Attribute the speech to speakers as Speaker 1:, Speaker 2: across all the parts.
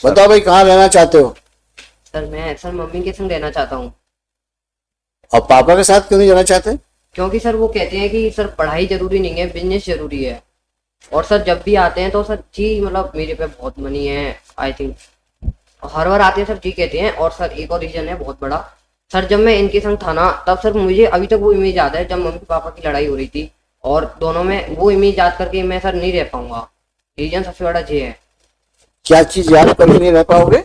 Speaker 1: बताओ भाई, कहाँ रहना चाहते हो?
Speaker 2: सर मम्मी के संग रहना चाहता हूँ।
Speaker 1: और पापा के साथ क्यों नहीं रहना चाहते?
Speaker 2: क्योंकि सर वो कहते हैं कि सर पढ़ाई जरूरी नहीं है, बिजनेस जरूरी है। और सर जब भी आते हैं तो सर जी मतलब मेरे पे बहुत मनी है आई थिंक। हर बार आते हैं सर जी कहते हैं। और सर एक और रीजन है बहुत बड़ा। सर जब मैं इनके संग था ना तब सर मुझे अभी तक वो इमेज याद है जब मम्मी पापा की लड़ाई हो रही थी। और दोनों में वो इमेज याद करके मैं सर नहीं रह पाऊंगा। रीजन सबसे बड़ा ये है।
Speaker 1: क्या चीज याद करके नहीं रह पाओगे?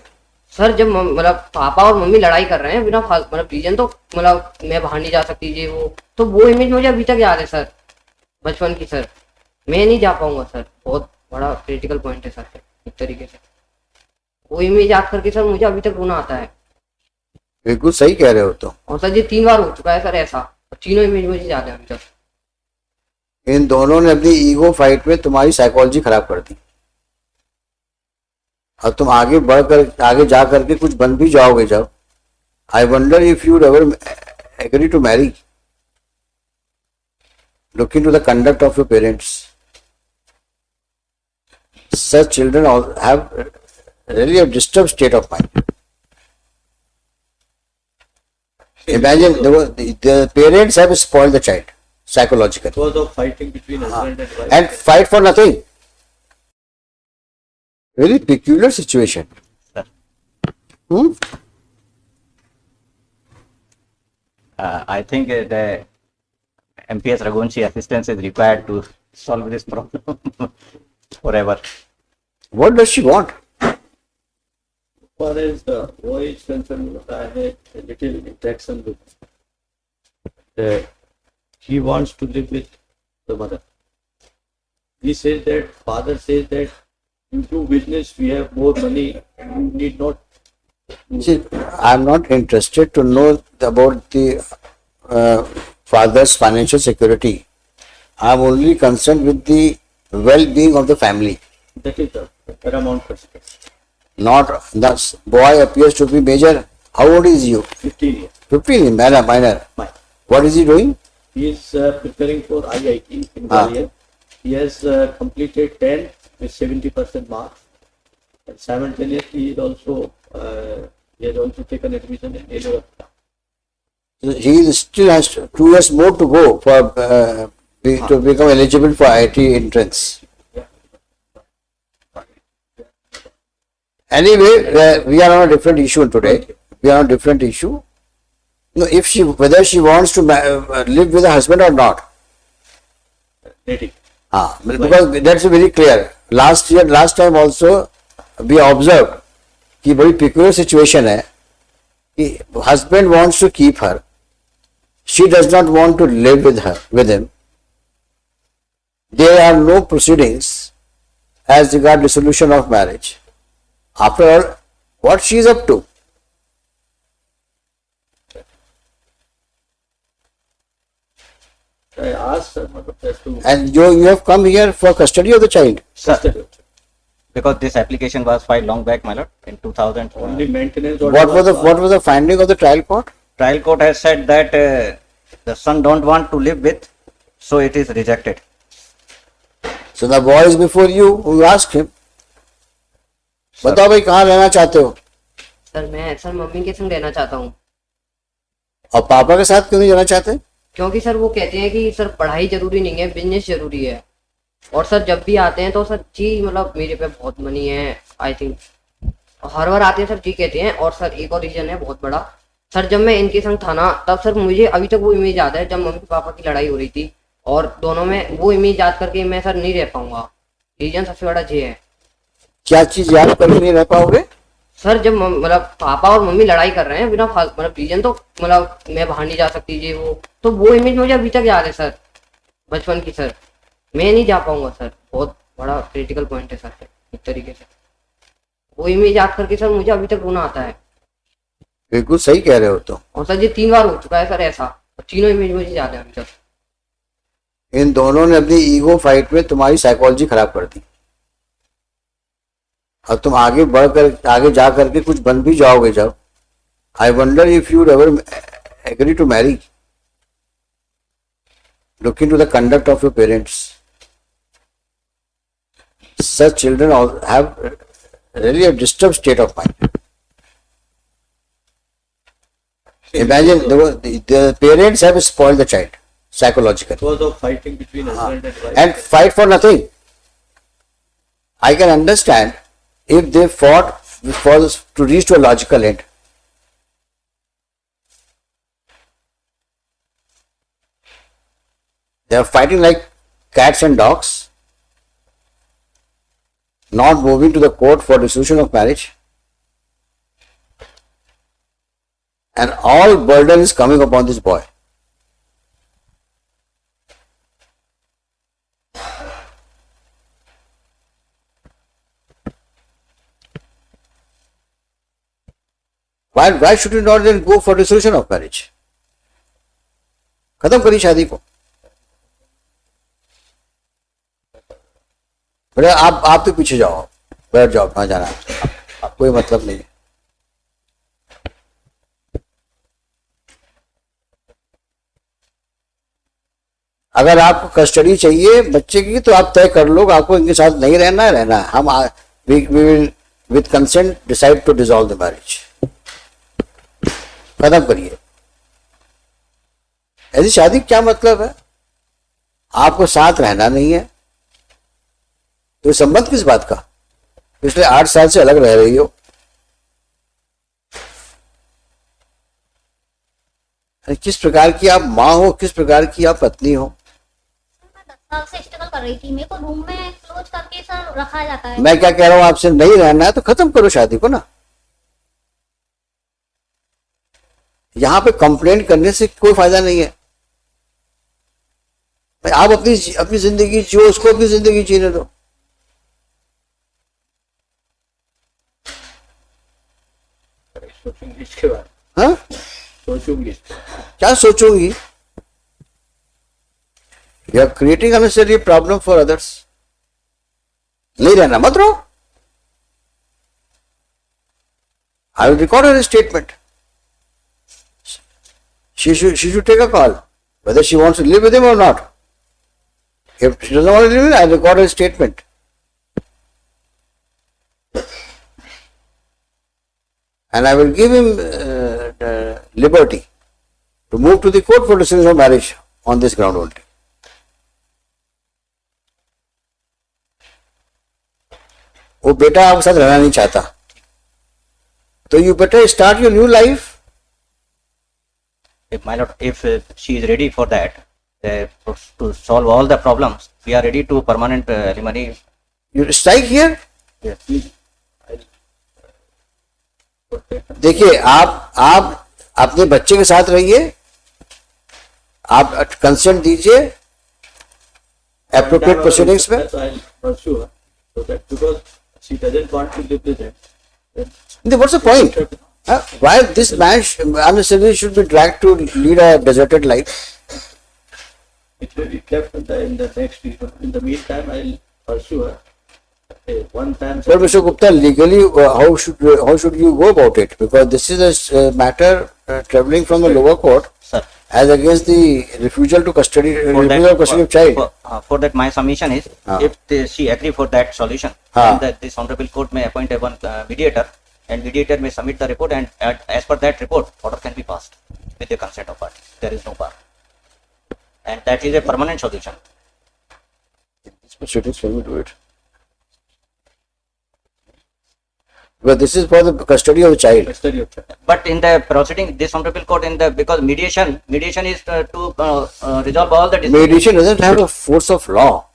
Speaker 2: सर जब मतलब पापा और मम्मी लड़ाई कर रहे हैं बिना मतलब रीजन तो मतलब मैं बाहर नहीं जा सकती जी वो इमेज मुझे अभी तक याद है सर। बचपन की सर। मैं नहीं जा पाऊंगा सर। बहुत बड़ा क्रिटिकल पॉइंट है सर एक तरीके से। वो इमेज याद करके सर मुझे अभी तक रोना आता है।
Speaker 1: बिल्कुल सही कह रहे हो तुम।
Speaker 2: और सर ये 3 बार हो चुका है सर ऐसा। और तीनों इमेज मुझे याद है अभी तक।
Speaker 1: इन दोनों ने अपनी ईगो फाइट में तुम्हारी साइकोलॉजी खराब कर दी। अब तुम आगे बढ़कर आगे जा करके कुछ बन भी जाओगे जब, I wonder if you ever agree to marry. Look into the conduct of your parents. Such children have really a disturbed state of mind. Imagine the parents have spoiled the child psychologically.
Speaker 3: Because of fighting between husband and wife.
Speaker 1: And fight for nothing. Really peculiar situation.
Speaker 4: Sir.
Speaker 1: Hmm?
Speaker 4: I think the MPS Raghuvanshi assistance is required to solve this problem forever.
Speaker 1: What does she want?
Speaker 3: As far as the boy is concerned, I had a little interaction with. He wants to live with the mother. He says that father says that you do business, we have more money, you need not.
Speaker 1: See, I'm not interested to know about the father's financial security. I'm only concerned with the well-being of the family.
Speaker 3: That is the paramount concern.
Speaker 1: Not the boy appears to be major. How old is you?
Speaker 3: 15 years.
Speaker 1: 15, minor.
Speaker 3: Mine.
Speaker 1: What is he doing?
Speaker 3: He is preparing for IIT in Gwalior. He has completed 10 with 70% marks. And simultaneously, he is also he has also taken admission in Yale.
Speaker 1: He still has 2 years more to go for to become eligible for IIT entrance. Anyway, we are on a different issue today. We are on a different issue. No, whether she wants to live with a husband or not.
Speaker 3: Dating.
Speaker 1: Because that's very clear. Last time also we observed कि बड़ी peculiar situation है कि husband wants to keep her. She does not want to live with him. There are no proceedings as regard dissolution of marriage. After all, what she is up to?
Speaker 3: I asked her as to
Speaker 1: And you have come here for custody of the child.
Speaker 4: Sir, because this application was filed long back, my lord, in 2000.
Speaker 3: only maintenance. order
Speaker 1: What was the finding of the trial court?
Speaker 4: Trial court has said that the son don't want to live with, so it is rejected.
Speaker 1: So the boy is before you. You ask him. बताओ भाई, कहाँ रहना चाहते हो?
Speaker 2: Sir mummy के संग रहना चाहता हूँ।
Speaker 1: और पापा के साथ क्यों नहीं रहना चाहते?
Speaker 2: क्योंकि सर वो कहते हैं कि सर पढ़ाई जरूरी नहीं है, बिजनेस जरूरी है। और सर जब भी आते हैं तो सर जी मतलब मेरे पे बहुत मनी है आई थिंक। हर बार आते हैं सर जी कहते हैं। और सर एक और रीजन है बहुत बड़ा। सर जब मैं इनके संग था ना तब सर मुझे अभी तक वो इमेज याद है जब मम्मी पापा की लड़ाई हो रही थी। और दोनों में वो इमेज याद करके मैं सर नहीं रह पाऊंगा। रीजन सबसे बड़ा ये है।
Speaker 1: क्या चीज याद करके नहीं रह पाओगे?
Speaker 2: सर जब मतलब पापा और मम्मी लड़ाई कर रहे हैं बिना मतलब रीजन तो मतलब मैं बाहर नहीं जा सकती जी वो इमेज मुझे अभी तक याद है सर। बचपन की सर। मैं नहीं जा पाऊंगा सर। बहुत बड़ा क्रिटिकल पॉइंट है सर एक तरीके से। वो इमेज याद करके सर मुझे अभी तक रोना आता है।
Speaker 1: बिल्कुल सही कह रहे हो तुम।
Speaker 2: और सर ये 3 बार हो चुका है सर ऐसा। तीनों इमेज मुझे याद है अभी तक।
Speaker 1: इन दोनों ने अपनी ईगो फाइट में तुम्हारी साइकोलॉजी खराब कर दी। अब तुम आगे बढ़कर आगे जा करके कुछ बन भी जाओगे जब, I wonder if you ever agree to marry. Look into the conduct of your parents. Such children have really a disturbed state of mind. Imagine the parents have spoiled the child psychologically
Speaker 3: Because of fighting between husband and wife.
Speaker 1: and fight for nothing. I can understand if they fought to reach to a logical end. They are fighting like cats and dogs, not moving to the court for dissolution of marriage. And all burden is coming upon this boy. Why should you not then go for dissolution of marriage? खत्म करी शादी को. बेटा आप तो पीछे जाओ, बैठ जाओ, कहाँ जाना है, कोई मतलब नहीं. अगर आपको कस्टडी चाहिए बच्चे की तो आप तय कर लो, आपको इनके साथ नहीं रहना है, रहना है. हम we will with consent decide to dissolve the marriage. खत्म करिए. ऐसी शादी क्या मतलब है? आपको साथ रहना नहीं है तो संबंध किस बात का? पिछले 8 साल से अलग रह रही हो. किस प्रकार की आप माँ हो, किस प्रकार की आप पत्नी हो?
Speaker 5: मैं 10 साल से स्ट्रगल कर रही थी. मेरे को रूम में क्लोज करके सर रखा जाता है.
Speaker 1: मैं क्या कह रहा हूं आपसे, नहीं रहना है तो खत्म करो शादी को ना. यहां पे कंप्लेंट करने से कोई फायदा नहीं है. आप अपनी जिंदगी जियो, उसको अपनी जिंदगी जीने दो.
Speaker 3: सोचूंगी इसके बाद.
Speaker 1: हाँ,
Speaker 3: सोचूंगी.
Speaker 1: क्या सोचूंगी? You are creating unnecessary problem for others. नहीं रहना मत रहो. I will record her statement. She should take a call whether she wants to live with him or not. If she doesn't want to live with him, I record a statement. And I will give him liberty to move to the court for dissolution of marriage on this ground only. वो बेटा आपके साथ रहना नहीं चाहता, तो you better start your new life.
Speaker 4: If my lord, if she is ready for that, to solve all the problems, we are ready to permanent alimony.
Speaker 1: You strike here.
Speaker 4: Yes.
Speaker 1: देखिए, आप अपने बच्चे के साथ रहिए, आप कंसेंट दीजिए appropriate proceedings में.
Speaker 3: So I'll pursue her so that because she doesn't want to live with him.
Speaker 1: Then what's the point? Why this man unnecessarily should be dragged to lead a deserted life?
Speaker 3: It will be kept in the next week. In the meantime, I'll pursue her. One time.
Speaker 1: But Mr. Gupta, legally, how should you go about it? Because this is a matter traveling from the lower court
Speaker 4: Sir,
Speaker 1: as against the refusal to custody,
Speaker 4: for
Speaker 1: refusal of custody of child.
Speaker 4: for that, my submission is, if she agree for that solution, then this honorable court may appoint a one mediator, and mediator may submit the report, and as per that report, order can be passed with the consent of parties. There is no bar, and that is a permanent solution.
Speaker 1: These proceedings, when we do it. But this is for the custody of the child.
Speaker 3: Custody of child.
Speaker 4: But in the proceeding, this honorable court, because mediation is to resolve all the disputes.
Speaker 1: Mediation doesn't have a force of law.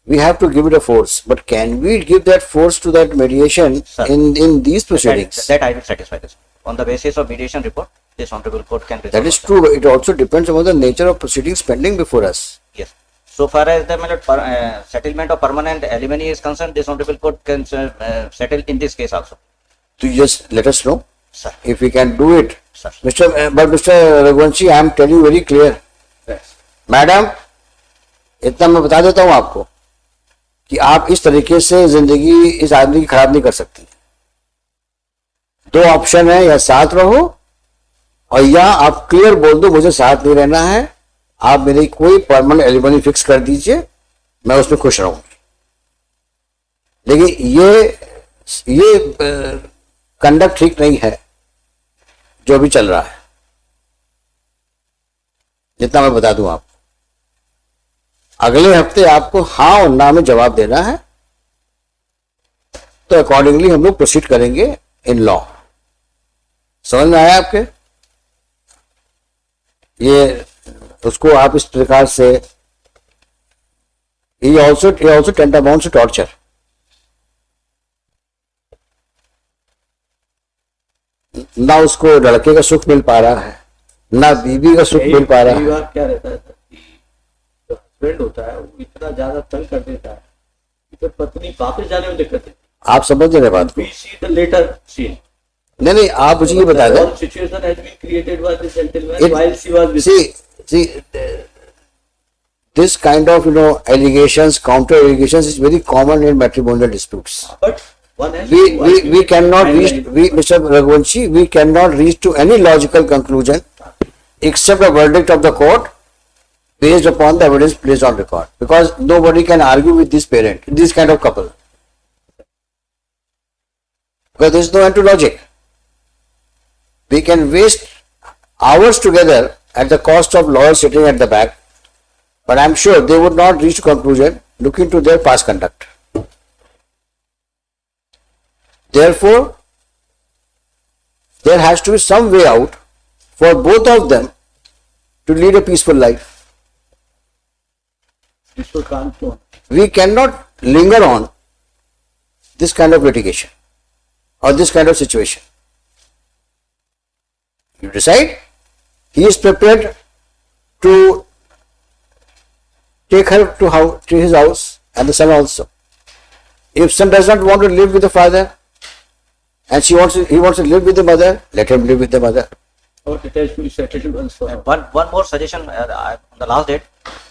Speaker 1: We have to give it a force. But can we give that force to that mediation
Speaker 4: Sir.
Speaker 1: in these proceedings?
Speaker 4: That I will satisfy this. On the basis of mediation report, this honorable court can resolve.
Speaker 1: That is true. It also depends on the nature of proceedings pending before us.
Speaker 4: Yes. So far as the settlement of permanent alimony is concerned, this honorable court can settle in this case also.
Speaker 1: So you just let us know
Speaker 4: Sir.
Speaker 1: if we can do it.
Speaker 4: Sir.
Speaker 1: But Mr. Raghuvanshi, I am telling you very clear.
Speaker 3: Yes.
Speaker 1: Madam, इतना मैं बता देता हूँ आपको कि आप इस तरीके से जिंदगी इस आदमी की खराब नहीं कर सकती. 2 ऑप्शन है, या साथ रहो और या आप क्लियर बोल दो मुझे साथ नहीं रहना है, आप मेरी कोई परमानेंट एलिमनी फिक्स कर दीजिए, मैं उसमें खुश रहूंगी. लेकिन ये ये कंडक्ट ठीक नहीं है जो भी चल रहा है, जितना मैं बता दूं आपको। अगले हफ्ते आपको हाँ और ना में जवाब देना है, तो अकॉर्डिंगली हम लोग प्रोसीड करेंगे इन लॉ। समझ में आया आपके? ये उसको आप इस प्रकार से, he also tantamounts to torture. ना उसको लड़के का सुख मिल पा रहा है, ना बीवी का सुख मिल पा रहा
Speaker 3: कई
Speaker 1: है।
Speaker 3: बार क्या रहता है कि जो हस्बैंड होता है वो इतना ज्यादा तंग कर देता है कि फिर पत्नी वापस जाने में दिक्कत है।
Speaker 1: आप समझ रहे बात को?
Speaker 3: We see the later scene.
Speaker 1: नहीं, आप मुझे ये बता
Speaker 3: The
Speaker 1: दें।
Speaker 3: whole situation has been created by the gentleman
Speaker 1: It-
Speaker 3: while she was with
Speaker 1: See, this kind of allegations, counter allegations is very common in matrimonial disputes.
Speaker 3: but one has to
Speaker 1: We cannot reach,
Speaker 3: finalize.
Speaker 1: Mr. Raghuvanshi, we cannot reach to any logical conclusion except a verdict of the court based upon the evidence placed on record, because nobody can argue with this parent, this kind of couple, because there is no end to logic. We can waste hours together at the cost of lawyers sitting at the back, but I'm sure they would not reach to conclusion looking to their past conduct. Therefore, there has to be some way out for both of them to lead a peaceful life.
Speaker 3: This should can't go on.
Speaker 1: We cannot linger on this kind of litigation or this kind of situation. You decide, he is prepared to take her to his house, and the son also. If son does not want to live with the father and he wants to live with the mother, let him live with the mother.
Speaker 3: Or it has to be settled once for all.
Speaker 4: One more suggestion on the last date.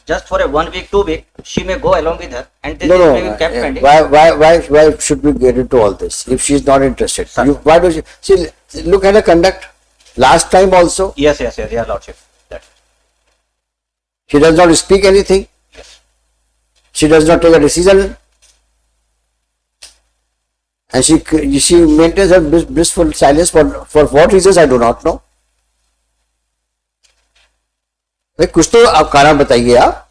Speaker 4: Just for a 1 week, 2 week, she may go along with her, and this
Speaker 1: No,
Speaker 4: may be kept pending.
Speaker 1: why should we get into all this if she is not interested?
Speaker 4: Sir.
Speaker 1: Why does she look at her conduct? Last time also,
Speaker 4: Yes, your lordship. That.
Speaker 1: she does not speak anything.
Speaker 4: Yes.
Speaker 1: She does not take a decision, and she maintains her blissful silence for what reasons I do not know. भाई कुछ तो आप कारण बताइए। आप,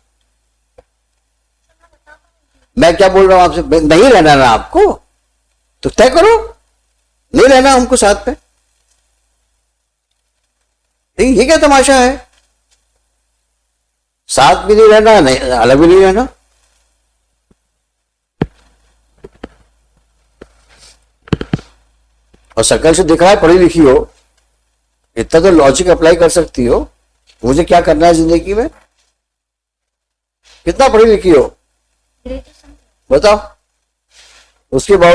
Speaker 1: मैं क्या बोल रहा हूं आपसे? नहीं रहना ना आपको, तो तय करो, नहीं रहना हमको साथ में। नहीं, ये क्या तमाशा है? साथ भी नहीं रहना, नहीं अलग भी नहीं रहना। और शकल से दिख रहा है पढ़ी लिखी हो, इतना तो लॉजिक अप्लाई कर सकती हो। मुझे क्या करना है जिंदगी में? कितना पढ़ी लिखी हो
Speaker 5: ग्रेजुएशन
Speaker 1: बताओ, उसके बाद